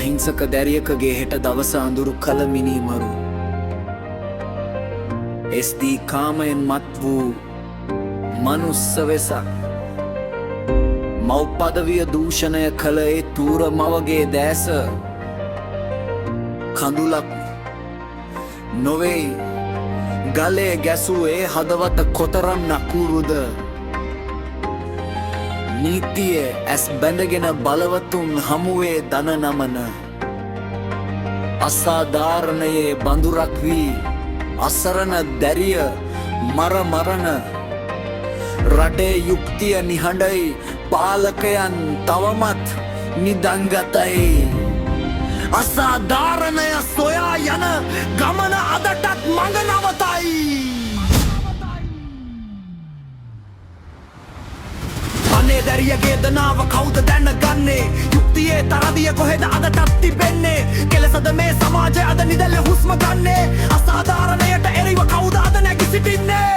අහිංසක දැරියකගේ හෙට දවස අඳුරු කල මිනීමරු එස්දී කාමයෙන් මත් වූ මනුස්ස වෙසක් මව්පදවිය දූෂණය කළ ඒ තූර මවගේ දෑස කඳුලක් නොවෙයි ගලේ ගැසූ ඒ හදවත කොතරම් නකුරුද නීතියේ ඇස් බැඳගෙන බලවතුන් හමුවේ දන නමන අසාධාරණයේ බඳුරක් වී අසරණ දැරිය මරණ රටේ යුක්තිය නිහඬයි පාලකයන් තවමත් නිදංගතයි අසාධාරණය සොයා යන ගමන අදටත් මඟ නවතයි අනේ දැරියගේ දනාව කවුද දැනගන්නේ යුක්තියේ තරදිය කොහෙද අදටත් තිබෙන්නේ කෙලසද මේ සමාජය අද නිදැල්ල හුස්ම ගන්නේ අසාධාරණයට එරෙහිව කවුද අද නැගි සිටින්නේ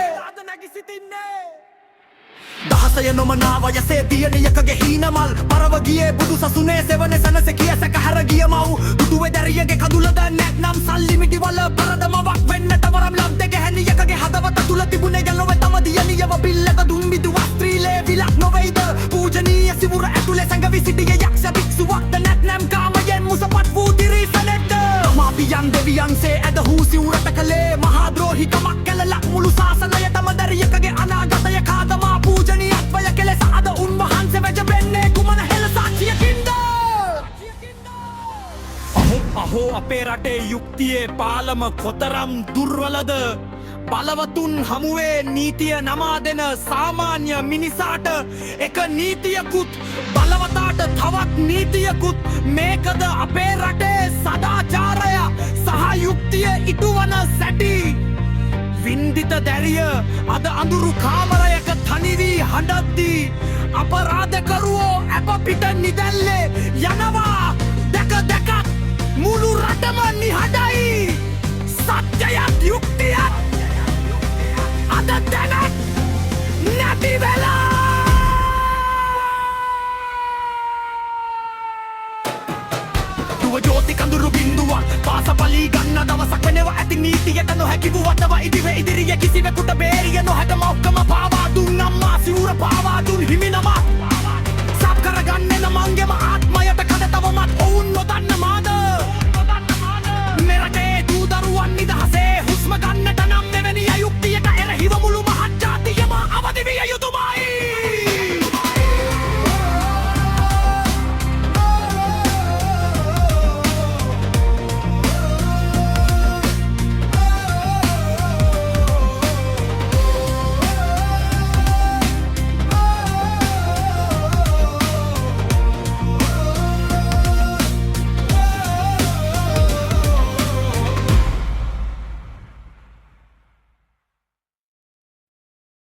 දහසය නොමනා වයසේ දියණියකගේ හීනමල් පරව ගියේ බුදු සසුනේ සෙවනේ සනස කිය සැක හැර ගිය මව් දුටුවේ දැරියගේ කඳුලද නැත්නම් සල්ලි මිටිවල පරදමවක් වෙන්නට වරම් ලබ්දේ ගැහැණියකගේ හදවත තුල තිබුණේ යලොවේ තම දියණියව බිල්ලක දුම් බිදු වස්ත්‍රීලේ විලක් නොවේද පූජනීය සිවුර ඇතුලේ සැඟවි සිටියේ යක්ෂ භික්ෂුවක්ද නැත්නම් කාමයෙන් මුසපත් වූ තිරිසනෙක්ද මාපියන් දෙවියන්සේ ඇද හූ සිවුරට කලේ මහා ද්‍රෝහිකමක් කළලක් මුළු ශාසනයටම දැරියකගේ අනාගතය කාදමා පූජනීයත්වය කෙලෙස අද උන්වහන්සේ වැජබෙන්නේ කුමන හෙළ සාක්ෂියකින්ද අහෝ අපේ රටේ යුක්තියේ පාලම කොතරම් දුර්වලද බලවතුන් හමුවේ නීතිය නමා දෙන සාමාන්‍ය මිනිසාට එක නීතියකුත් බලවතාට තවත් නීතියකුත් මේකද අපේ රටේ සදාචාරය සහ යුක්තිය ඉටුවන සැටි වින්දිත දැරිය අද අඳුරු කාමරයක තනිවී හඬද්දී අපරාධකරුවෝ අප පිට නිදැල්ලේ යනවා දැක මුළු රටම නිහඬයි සත්‍යයක් යුක්තියක් අද දැනක් නැති වෙලා දුව ජෝති කඳුරු බින්දුවක් පාසපලී ගන්න දවසක් වෙනවා ඇති නීතියට නොහැකි වුවතව ඉදිරිය කිසිවෙකුට බේරිය නොහැක මෞක්කම පාවා දුන් අම්මා සිවුර පාවා දුන් හිමිනමා